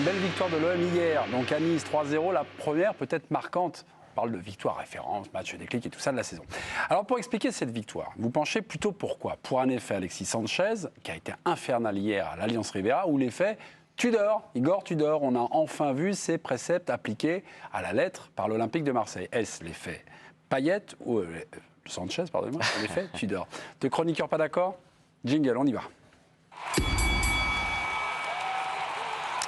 une belle victoire de l'OM hier. Donc à Nice, 3-0, la première peut-être marquante. On parle de victoire référence, match déclic et tout ça de la saison. Alors pour expliquer cette victoire, vous penchez plutôt pour quoi? Pour un effet Alexis Sanchez, qui a été infernal hier à l'Alliance Riviera, ou l'effet Tudor, Igor Tudor. On a enfin vu ses préceptes appliqués à la lettre par l'Olympique de Marseille. Est-ce l'effet Payet ou Sanchez, pardonnez-moi, l'effet Tudor? Deux chroniqueurs pas d'accord? Jingle, on y va.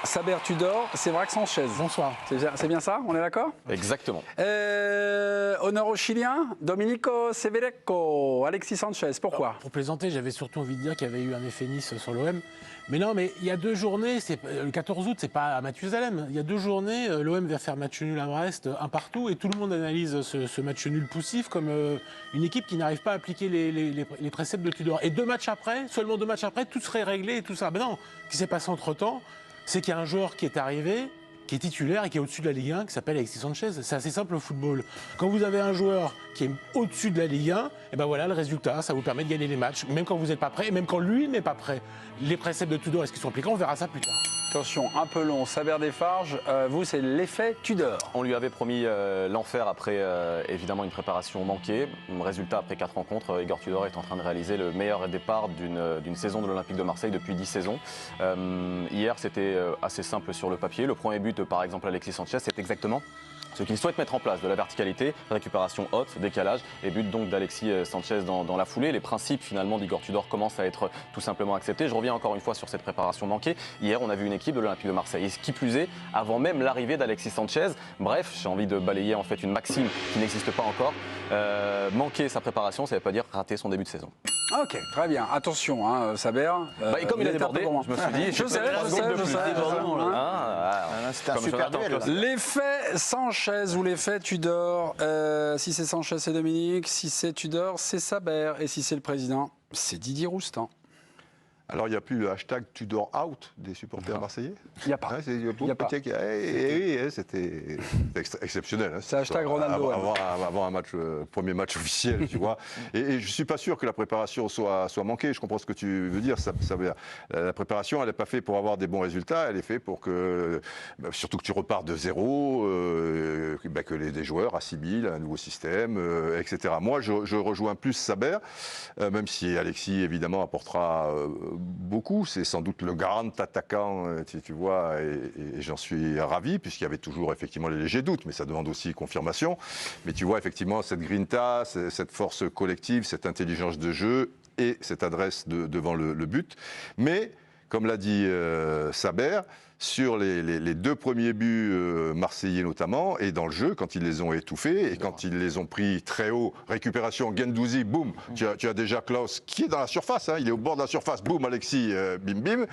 Saber Tudor, c'est vrai que Sanchez. Bonsoir. C'est bien ça? On est d'accord? Exactement. Honneur au Chilien, Domenico Severeco, Alexis Sanchez. Pourquoi? Alors, pour plaisanter, j'avais surtout envie de dire qu'il y avait eu un effet Nice sur l'OM. Mais non, mais il y a 2 journées, le 14 août, c'est pas à Mathusalem. Il y a 2 journées, l'OM va faire match nul à Brest, un partout, et tout le monde analyse ce match nul poussif comme une équipe qui n'arrive pas à appliquer les préceptes de Tudor. Et 2 matchs après, seulement 2 matchs après, tout serait réglé et tout ça. Ben non, ce qui s'est passé entre-temps, c'est qu'il y a un joueur qui est arrivé, qui est titulaire et qui est au-dessus de la Ligue 1, qui s'appelle Alexis Sanchez. C'est assez simple au football. Quand vous avez un joueur qui est au-dessus de la Ligue 1, et ben voilà le résultat, ça vous permet de gagner les matchs, même quand vous n'êtes pas prêt, et même quand lui n'est pas prêt. Les préceptes de Tudor, est-ce qu'ils sont appliqués? On verra ça plus tard. Attention, un peu long, Saber Desfarges, vous c'est l'effet Tudor. On lui avait promis l'enfer après évidemment une préparation manquée. Résultat, après 4 rencontres, Igor Tudor est en train de réaliser le meilleur départ d'une saison de l'Olympique de Marseille depuis 10 saisons. Hier, c'était assez simple sur le papier. Le premier but, par exemple, Alexis Sanchez, c'est exactement ce qu'il souhaite mettre en place, de la verticalité, récupération haute, décalage, et but donc d'Alexis Sanchez dans la foulée. Les principes finalement d'Igor Tudor commencent à être tout simplement acceptés. Je reviens encore une fois sur cette préparation manquée. Hier, on a vu une équipe de l'Olympique de Marseille. Et ce qui plus est, avant même l'arrivée d'Alexis Sanchez, bref, j'ai envie de balayer en fait une maxime qui n'existe pas encore. Manquer sa préparation, ça ne veut pas dire rater son début de saison. Ok, très bien. Attention, hein, Saber. Et comme il a débordé, je me suis dit... Je sais. C'est un super duel. L'effet Sanchez ou l'effet Tudor, si c'est Sanchez, c'est Dominique. Si c'est Tudor, c'est Saber. Et si c'est le président, c'est Didier Roustan. Alors, il n'y a plus le hashtag Tudor out des supporters marseillais? Il n'y a pas. Il n'y a pas. C'était exceptionnel. Hein, c'est hashtag Ronaldo. Avant un match, premier match officiel, tu vois. Et je ne suis pas sûr que la préparation soit manquée. Je comprends ce que tu veux dire. La préparation, elle n'est pas faite pour avoir des bons résultats. Elle est faite pour que, surtout que tu repars de zéro, que des joueurs assimilent un nouveau système, etc. Moi, je rejoins plus Saber, même si Alexis, évidemment, apportera beaucoup. C'est sans doute le grand attaquant, tu vois, et j'en suis ravi, puisqu'il y avait toujours effectivement les légers doutes, mais ça demande aussi confirmation. Mais tu vois, effectivement, cette grinta, cette force collective, cette intelligence de jeu et cette adresse devant le but. Mais, comme l'a dit Saber, sur les 2 premiers buts marseillais notamment, et dans le jeu, quand ils les ont étouffés, et quand ils les ont pris très haut, récupération, Guendouzi, boum, tu as déjà Klaus qui est dans la surface, hein, il est au bord de la surface, boum, Alexis, bim bim,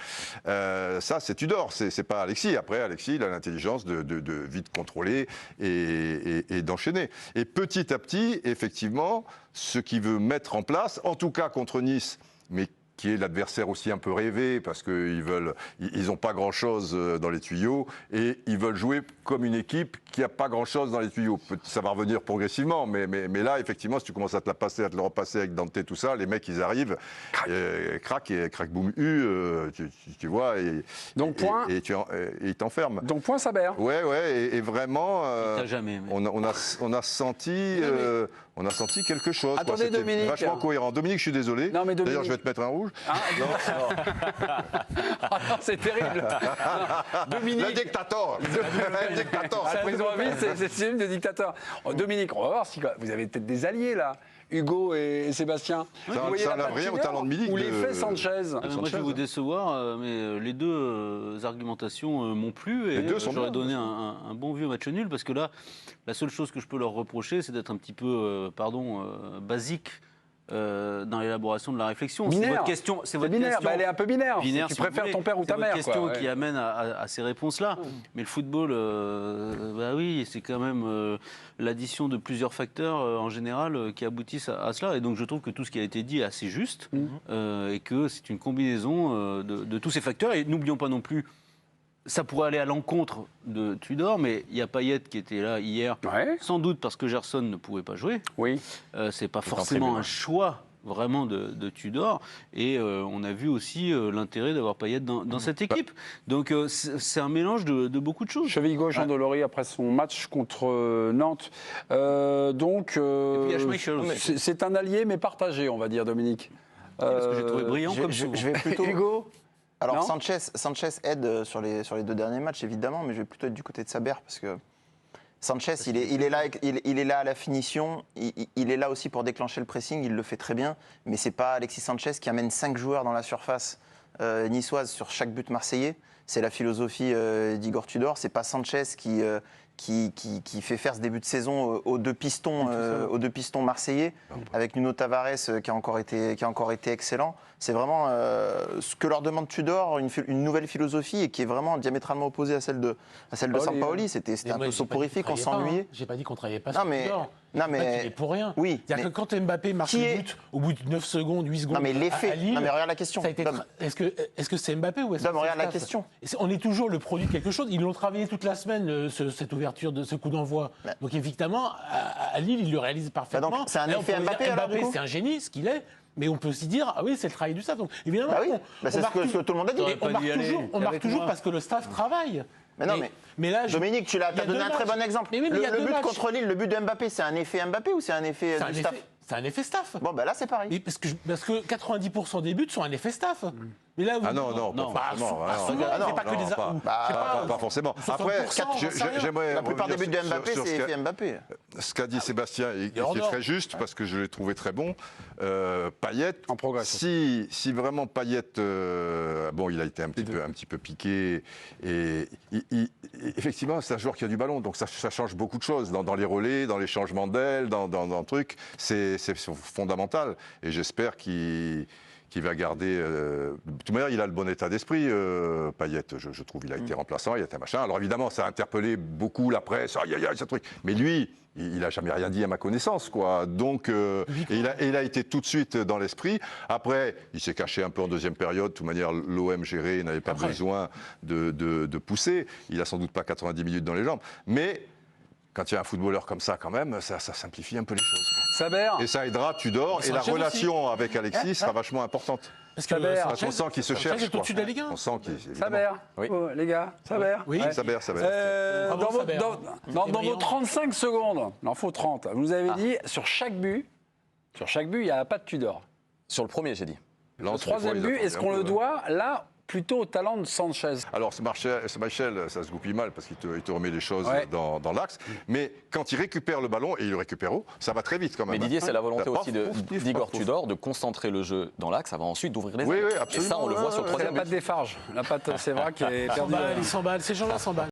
ça c'est Tudor, c'est pas Alexis. Après, Alexis, il a l'intelligence de vite contrôler et d'enchaîner. Et petit à petit, effectivement, ce qu'il veut mettre en place, en tout cas contre Nice, mais qui est l'adversaire aussi un peu rêvé, parce qu'ils n'ont pas grand-chose dans les tuyaux, et ils veulent jouer comme une équipe qui n'a pas grand-chose dans les tuyaux. Ça va revenir progressivement, mais là, effectivement, si tu commences à te le repasser avec Dante, tout ça, les mecs, ils arrivent, crac, boum, tu vois, et ils t'enferment. Donc point Saber. Ouais, et vraiment, jamais, mais... on a senti... On a senti quelque chose. Attendez, Dominique. Vachement cohérent. Dominique, je suis désolé. Non, mais Dominique... D'ailleurs, je vais te mettre un rouge. Ah, non, c'est terrible. Dominique. Le dictateur. Le dictateur. La prison à vie, c'est film de dictateur. Dominique, on va voir si vous avez peut-être des alliés là. Hugo et Sébastien. Ça n'enlève rien au talent de Milik. Ou l'effet Sanchez. Moi, je vais vous décevoir, mais les 2 argumentations m'ont plu. Et j'aurais donné un bon vieux match nul, parce que là, la seule chose que je peux leur reprocher, c'est d'être un petit peu, basique dans l'élaboration de la réflexion. Binaire. C'est votre question. C'est votre binaire. question. Elle est un peu binaire. Si tu préfères ton père ou ta mère. C'est votre question qui amène à ces réponses-là. Mais le football, oui, c'est quand même l'addition de plusieurs facteurs en général qui aboutissent à cela. Et donc je trouve que tout ce qui a été dit est assez juste et que c'est une combinaison de tous ces facteurs. Et n'oublions pas non plus, ça pourrait aller à l'encontre de Tudor, mais il y a Payet qui était là hier, sans doute parce que Gerson ne pouvait pas jouer. Oui. C'est pas forcément un choix vraiment de Tudor. Et on a vu aussi l'intérêt d'avoir Payet dans cette équipe. Donc c'est un mélange de beaucoup de choses. Cheville gauche, Jean Delory, après son match contre Nantes. Donc, Et puis il y a Schmeichel aussi. c'est un allié, mais partagé, on va dire, Dominique. Parce que j'ai trouvé brillant comme je souvent. vais plutôt. Hugo. Alors Non Sanchez aide sur les 2 derniers matchs évidemment, mais je vais plutôt être du côté de Saber parce que Sanchez il est là à la finition, il est là aussi pour déclencher le pressing, il le fait très bien, mais c'est pas Alexis Sanchez qui amène 5 joueurs dans la surface niçoise sur chaque but marseillais. C'est la philosophie d'Igor Tudor. C'est pas Sanchez qui fait faire ce début de saison aux deux pistons marseillais, avec Nuno Tavares qui a encore été excellent. C'est vraiment ce que leur demande Tudor, une nouvelle philosophie et qui est vraiment diamétralement opposée à celle de Sampaoli. C'était un peu soporifique, on s'ennuyait. J'ai pas dit qu'on travaillait pas Non, sur mais- Tudor. non, mais- Il est pour rien. Oui, C'est-à-dire mais- que quand Mbappé marque Qui le est- but au bout de 9 secondes, 8 secondes Non mais l'effet. à Lille, Non mais regarde la question. ça a été Dom. Est-ce que c'est Mbappé ou est-ce Dom, que c'est regarde la Staff question. On est toujours le produit de quelque chose. Ils l'ont travaillé toute la semaine, cette ouverture, ce coup d'envoi. Mais- Donc évidemment, à Lille, ils le réalisent parfaitement. Bah donc, c'est un Là, on effet pourrait dire, Mbappé, alors, du Mbappé, coup c'est un génie, ce qu'il est. Mais on peut aussi dire, ah oui, c'est le travail du staff. Donc évidemment, Bah oui, on c'est ce marque que tout le monde a dit. Et on pas marque dû y aller on marque avec toujours moi. parce que le staff travaille. Mais non, mais là, Dominique, tu il y as a donné deux un très matchs. bon exemple. Mais oui, mais il y a le deux but matchs. contre Lille, le but de Mbappé, c'est un effet Mbappé ou c'est un effet C'est un du staff effet- c'est un effet staff. Bon, ben là, c'est pareil. Mais parce que 90% des buts sont un effet staff. Mais là, Ah non, Non. pas forcément. Bah, souvent, Ah non, c'est pas que des. pas- ou- Bah, je sais Pas forcément. 60%, Après, j'en sais rien. j'aimerais La plupart des buts de revenir Mbappé, sur c'est ce qu'a- effet Mbappé. ce qu'a dit Sébastien et qui hors est norme. très juste parce que je l'ai trouvé très bon. Payet, En progression. si vraiment Payet, bon, il a été un petit peu piqué et effectivement, c'est un joueur qui a du ballon, donc ça change beaucoup de choses dans les relais, dans les changements d'aile, dans le truc. C'est fondamental et j'espère qu'il va garder. De toute manière, il a le bon état d'esprit, Payet. Je trouve il a été remplaçant, il a été machin. Alors évidemment, ça a interpellé beaucoup la presse. Aïe, aïe, aïe, ce truc. Mais lui, il n'a jamais rien dit à ma connaissance, quoi. Donc, et il a été tout de suite dans l'esprit. Après, il s'est caché un peu en deuxième période. De toute manière, l'OM géré n'avait pas besoin de pousser. Il a sans doute pas 90 minutes dans les jambes. Mais quand il y a un footballeur comme ça, quand même, ça simplifie un peu les choses. Saber. Et ça aidera Tudor. Et la Sanchez relation avec Alexis sera vachement importante. Parce que Saber. Parce qu'on sent qu'il se Sanchez cherche. est au-dessus de la Ligue 1. On sent qu'il. évidemment. Saber. Oui. Oh, les gars, Saber. Oui. Ouais. Saber. Bravo, Dans, Saber. dans C'est vos brillant. 35 secondes, il en faut 30. Vous nous avez dit, sur chaque but, il n'y a pas de Tudor. Sur le premier, j'ai dit. Le Lens, troisième des fois, but, ils est-ce attendaient qu'on un le peu, doit, là, plutôt au talent de Sanchez? Alors, ce Michel, ça se goupille mal parce qu'il te remet les choses Ouais. dans l'axe. Mais quand il récupère le ballon, et il le récupère haut, ça va très vite quand même. Mais Didier, c'est la volonté Pof, aussi pouf, pouf, d'Igor pouf, pouf. Tudor de concentrer le jeu dans l'axe avant ensuite d'ouvrir les Oui, ailes. oui, Et absolument. ça, on le voit sur le C'est la troisième patte but. des Farges. La patte, c'est vrai, qui est 100 perdue. balles, ils s'emballent, ces gens-là s'emballent.